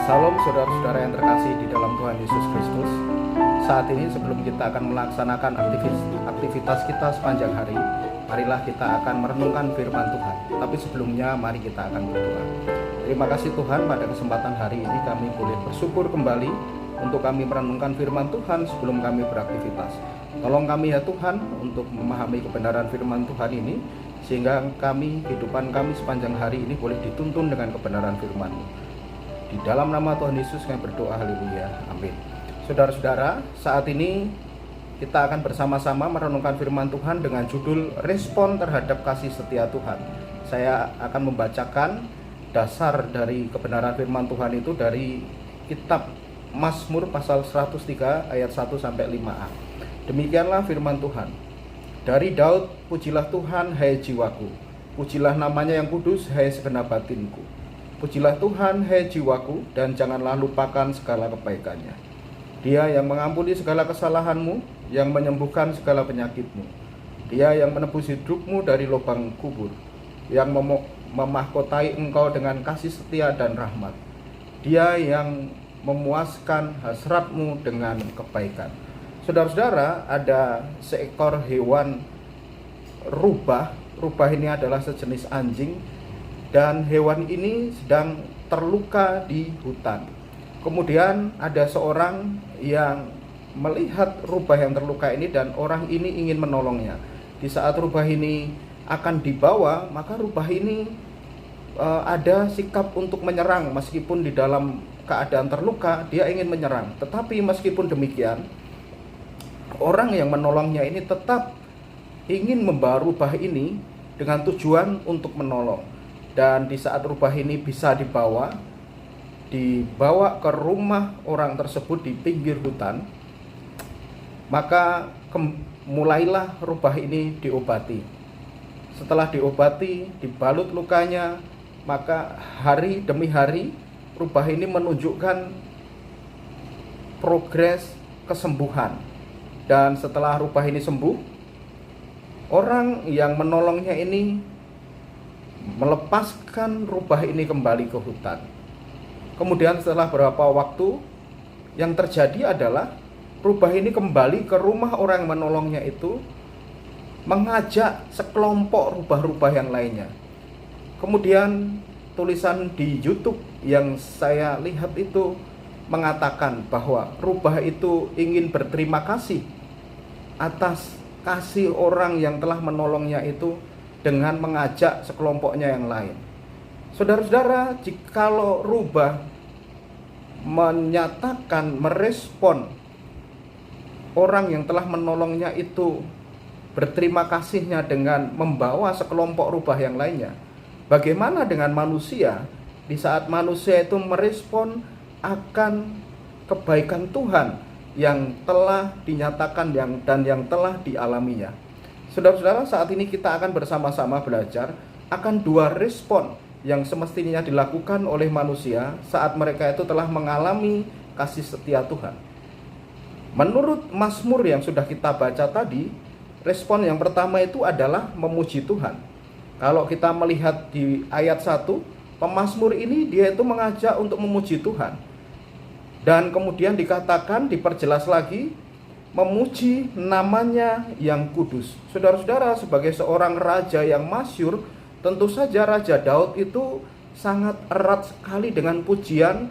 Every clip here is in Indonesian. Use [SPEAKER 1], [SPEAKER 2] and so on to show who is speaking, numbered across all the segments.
[SPEAKER 1] Salam saudara-saudara yang terkasih di dalam Tuhan Yesus Kristus. Saat ini sebelum kita akan melaksanakan aktivitas kita sepanjang hari, marilah kita akan merenungkan firman Tuhan. Tapi sebelumnya mari kita akan berdoa. Terima kasih Tuhan, pada kesempatan hari ini kami boleh bersyukur kembali untuk kami merenungkan firman Tuhan sebelum kami beraktivitas. Tolong kami ya Tuhan untuk memahami kebenaran firman Tuhan ini, sehingga kehidupan kami sepanjang hari ini boleh dituntun dengan kebenaran firman-Mu. Di dalam nama Tuhan Yesus kami berdoa, haleluya, amin. Saudara-saudara, saat ini kita akan bersama-sama merenungkan firman Tuhan dengan judul Respon Terhadap Kasih Setia Tuhan. Saya akan membacakan dasar dari kebenaran firman Tuhan itu dari kitab Mazmur pasal 103 ayat 1 sampai 5a. Demikianlah firman Tuhan. Dari Daud, pujilah Tuhan hai jiwaku, pujilah namanya yang kudus hai segenap batinku. Pujilah Tuhan hai jiwaku, dan janganlah lupakan segala kebaikannya. Dia yang mengampuni segala kesalahanmu, yang menyembuhkan segala penyakitmu. Dia yang menebus hidupmu dari lubang kubur, yang memahkotai engkau dengan kasih setia dan rahmat. Dia yang memuaskan hasratmu dengan kebaikan. Saudara-saudara, ada seekor hewan rubah. Rubah ini adalah sejenis anjing, dan hewan ini sedang terluka di hutan. Kemudian ada seorang yang melihat rubah yang terluka ini, dan orang ini ingin menolongnya. Di saat rubah ini akan dibawa, maka rubah ini ada sikap untuk menyerang. Meskipun di dalam keadaan terluka, dia ingin menyerang. Tetapi meskipun demikian, orang yang menolongnya ini tetap ingin membawa rubah ini dengan tujuan untuk menolong. Dan di saat rubah ini bisa dibawa ke rumah orang tersebut di pinggir hutan, maka mulailah rubah ini diobati. Setelah diobati, dibalut lukanya, maka hari demi hari rubah ini menunjukkan progres kesembuhan. Dan setelah rubah ini sembuh, orang yang menolongnya ini melepaskan rubah ini kembali ke hutan. Kemudian setelah beberapa waktu, yang terjadi adalah rubah ini kembali ke rumah orang yang menolongnya itu, mengajak sekelompok rubah-rubah yang lainnya. Kemudian tulisan di YouTube yang saya lihat itu mengatakan bahwa rubah itu ingin berterima kasih atas kasih orang yang telah menolongnya itu dengan mengajak sekelompoknya yang lain. Saudara-saudara, jikalau rubah menyatakan, merespon orang yang telah menolongnya itu berterima kasihnya dengan membawa sekelompok rubah yang lainnya, bagaimana dengan manusia di saat manusia itu merespon akan kebaikan Tuhan yang telah dinyatakan dan yang telah dialaminya? Saudara-saudara, saat ini kita akan bersama-sama belajar akan dua respon yang semestinya dilakukan oleh manusia saat mereka itu telah mengalami kasih setia Tuhan. Menurut Mazmur yang sudah kita baca tadi, respon yang pertama itu adalah memuji Tuhan. Kalau kita melihat di ayat 1, pemazmur ini dia itu mengajak untuk memuji Tuhan. Dan kemudian dikatakan, diperjelas lagi, memuji namanya yang kudus. Saudara-saudara, sebagai seorang raja yang masyhur, tentu saja Raja Daud itu sangat erat sekali dengan pujian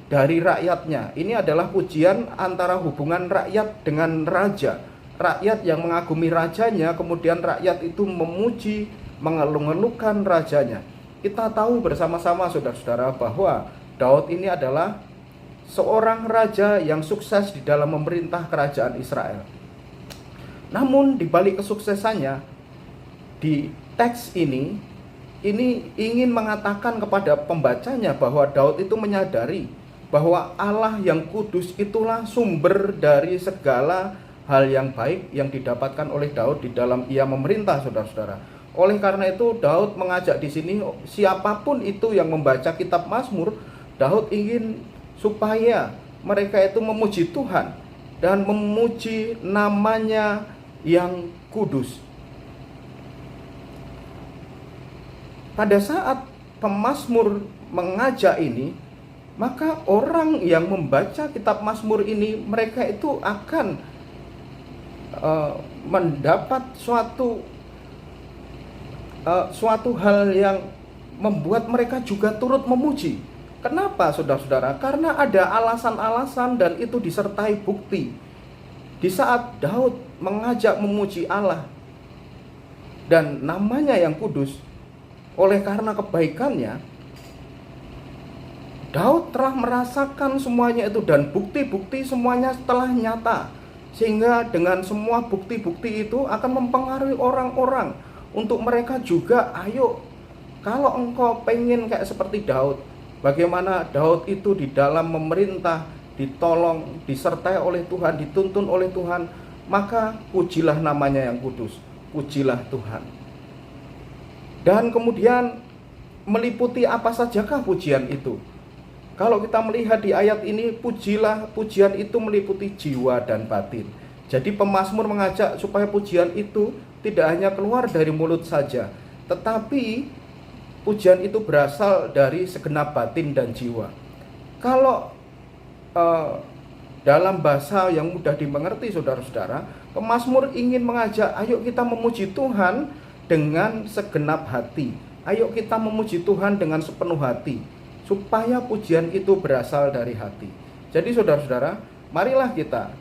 [SPEAKER 1] dari rakyatnya. Ini adalah pujian antara hubungan rakyat dengan raja. Rakyat yang mengagumi rajanya, kemudian rakyat itu memuji, mengeluh-elukan rajanya. Kita tahu bersama-sama saudara-saudara bahwa Daud ini adalah seorang raja yang sukses di dalam memerintah kerajaan Israel. Namun di balik kesuksesannya, di teks ini ingin mengatakan kepada pembacanya bahwa Daud itu menyadari bahwa Allah yang kudus itulah sumber dari segala hal yang baik yang didapatkan oleh Daud di dalam ia memerintah, saudara-saudara. Oleh karena itu Daud mengajak di sini siapapun itu yang membaca kitab Mazmur, Daud ingin supaya mereka itu memuji Tuhan dan memuji namanya yang kudus. Pada saat pemazmur mengajak ini, maka orang yang membaca kitab Mazmur ini, mereka itu akan mendapat suatu hal yang membuat mereka juga turut memuji. Kenapa, saudara-saudara? Karena ada alasan-alasan dan itu disertai bukti. Di saat Daud mengajak memuji Allah dan namanya yang kudus, oleh karena kebaikannya, Daud telah merasakan semuanya itu dan bukti-bukti semuanya telah nyata. Sehingga dengan semua bukti-bukti itu akan mempengaruhi orang-orang untuk mereka juga, ayo, kalau engkau pengen kayak seperti Daud, bagaimana Daud itu di dalam memerintah, ditolong, disertai oleh Tuhan, dituntun oleh Tuhan, maka pujilah namanya yang kudus, pujilah Tuhan. Dan kemudian meliputi apa sajakah pujian itu? Kalau kita melihat di ayat ini, pujian itu meliputi jiwa dan batin. Jadi pemazmur mengajak supaya pujian itu tidak hanya keluar dari mulut saja, tetapi pujian itu berasal dari segenap batin dan jiwa. Kalau dalam bahasa yang mudah dimengerti, saudara-saudara, pemazmur ingin mengajak, ayo kita memuji Tuhan dengan segenap hati. Ayo kita memuji Tuhan dengan sepenuh hati, supaya pujian itu berasal dari hati. Jadi saudara-saudara, marilah kita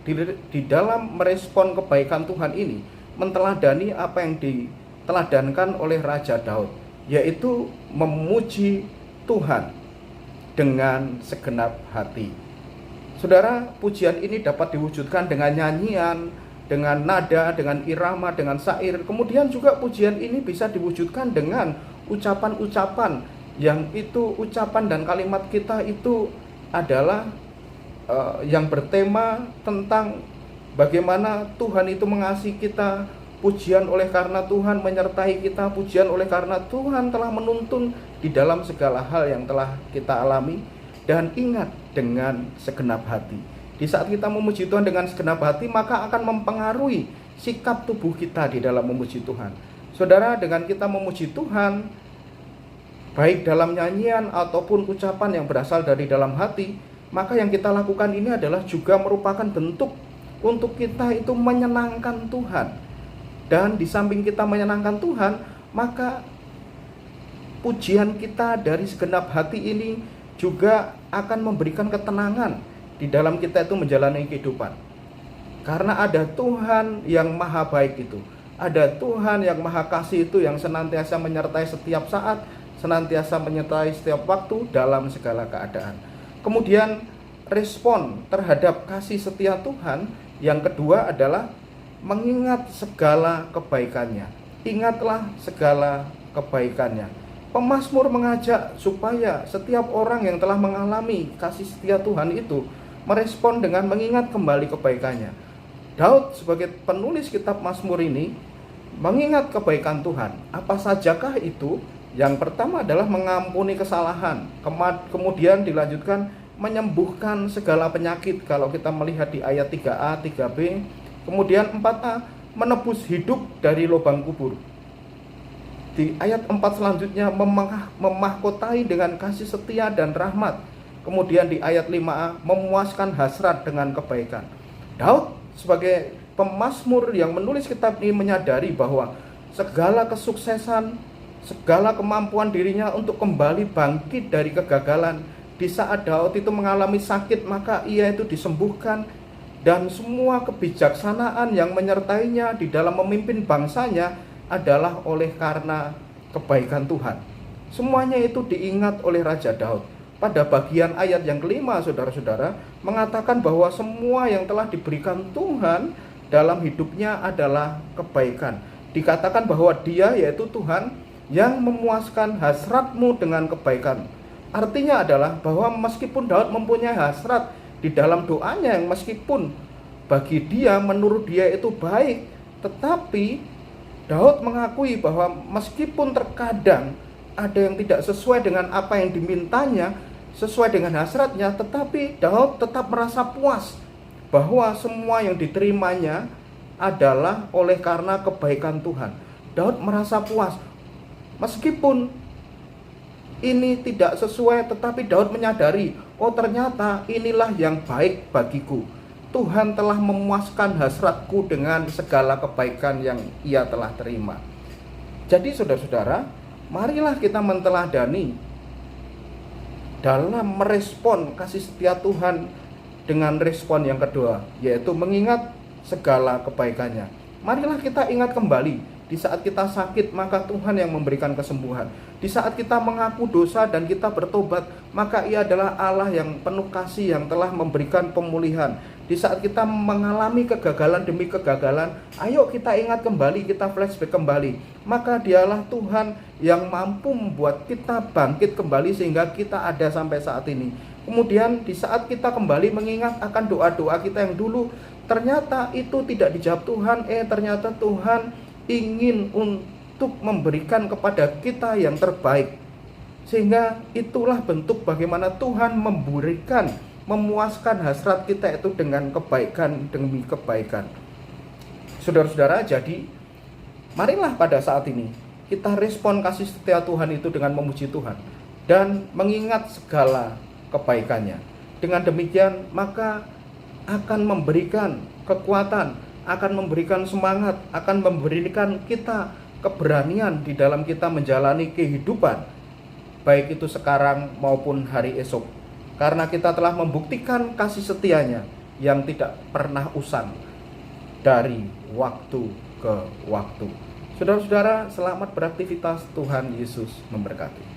[SPEAKER 1] di dalam merespon kebaikan Tuhan ini menteladani apa yang diteladankan oleh Raja Daud, yaitu memuji Tuhan dengan segenap hati. Saudara, pujian ini dapat diwujudkan dengan nyanyian, dengan nada, dengan irama, dengan syair. Kemudian juga pujian ini bisa diwujudkan dengan ucapan-ucapan, yang itu ucapan dan kalimat kita itu adalah yang bertema tentang bagaimana Tuhan itu mengasihi kita, pujian oleh karena Tuhan menyertai kita, pujian oleh karena Tuhan telah menuntun di dalam segala hal yang telah kita alami. Dan ingat, dengan segenap hati. Di saat kita memuji Tuhan dengan segenap hati, maka akan mempengaruhi sikap tubuh kita di dalam memuji Tuhan. Saudara, dengan kita memuji Tuhan, baik dalam nyanyian ataupun ucapan yang berasal dari dalam hati, maka yang kita lakukan ini adalah juga merupakan bentuk untuk kita itu menyenangkan Tuhan. Dan di samping kita menyenangkan Tuhan, maka pujian kita dari segenap hati ini juga akan memberikan ketenangan di dalam kita itu menjalani kehidupan. Karena ada Tuhan yang maha baik itu, ada Tuhan yang maha kasih itu, yang senantiasa menyertai setiap saat, senantiasa menyertai setiap waktu dalam segala keadaan. Kemudian respon terhadap kasih setia Tuhan yang kedua adalah mengingat segala kebaikannya. Ingatlah segala kebaikannya. Pemazmur mengajak supaya setiap orang yang telah mengalami kasih setia Tuhan itu merespon dengan mengingat kembali kebaikannya. Daud sebagai penulis kitab Mazmur ini mengingat kebaikan Tuhan. Apa sajakah itu? Yang pertama adalah mengampuni kesalahan. Kemudian dilanjutkan menyembuhkan segala penyakit. Kalau kita melihat di ayat 3a, 3b. Kemudian 4a, menebus hidup dari lubang kubur. Di ayat 4 selanjutnya memahkotai dengan kasih setia dan rahmat. Kemudian di ayat 5a memuaskan hasrat dengan kebaikan. Daud sebagai pemazmur yang menulis kitab ini menyadari bahwa segala kesuksesan, segala kemampuan dirinya untuk kembali bangkit dari kegagalan. Di saat Daud itu mengalami sakit, maka ia itu disembuhkan. Dan semua kebijaksanaan yang menyertainya di dalam memimpin bangsanya adalah oleh karena kebaikan Tuhan. Semuanya itu diingat oleh Raja Daud. Pada bagian ayat yang kelima, saudara-saudara, mengatakan bahwa semua yang telah diberikan Tuhan dalam hidupnya adalah kebaikan. Dikatakan bahwa Dia, yaitu Tuhan, yang memuaskan hasratmu dengan kebaikan. Artinya adalah bahwa meskipun Daud mempunyai hasrat di dalam doanya yang meskipun bagi dia, menurut dia itu baik, tetapi Daud mengakui bahwa meskipun terkadang ada yang tidak sesuai dengan apa yang dimintanya, sesuai dengan hasratnya, tetapi Daud tetap merasa puas bahwa semua yang diterimanya adalah oleh karena kebaikan Tuhan. Daud merasa puas. Meskipun ini tidak sesuai, tetapi Daud menyadari oh ternyata inilah yang baik bagiku. Tuhan telah memuaskan hasratku dengan segala kebaikan yang Ia telah terima. Jadi saudara-saudara, marilah kita menteladani dalam merespon kasih setia Tuhan dengan respon yang kedua, yaitu mengingat segala kebaikannya. Marilah kita ingat kembali, di saat kita sakit, maka Tuhan yang memberikan kesembuhan. Di saat kita mengaku dosa dan kita bertobat, maka Ia adalah Allah yang penuh kasih, yang telah memberikan pemulihan. Di saat kita mengalami kegagalan demi kegagalan, ayo kita ingat kembali, kita flashback kembali. Maka Dialah Tuhan yang mampu membuat kita bangkit kembali sehingga kita ada sampai saat ini. Kemudian di saat kita kembali mengingat akan doa-doa kita yang dulu, ternyata itu tidak dijawab Tuhan. Ternyata Tuhan ingin untuk memberikan kepada kita yang terbaik. Sehingga itulah bentuk bagaimana Tuhan memberikan, memuaskan hasrat kita itu dengan kebaikan demi kebaikan. Saudara-saudara, jadi marilah pada saat ini kita respon kasih setia Tuhan itu dengan memuji Tuhan dan mengingat segala kebaikannya. Dengan demikian maka akan memberikan kekuatan, akan memberikan semangat, akan memberikan kita keberanian di dalam kita menjalani kehidupan, baik itu sekarang maupun hari esok. Karena kita telah membuktikan kasih setianya yang tidak pernah usang dari waktu ke waktu. Saudara-saudara, selamat beraktivitas. Tuhan Yesus memberkati.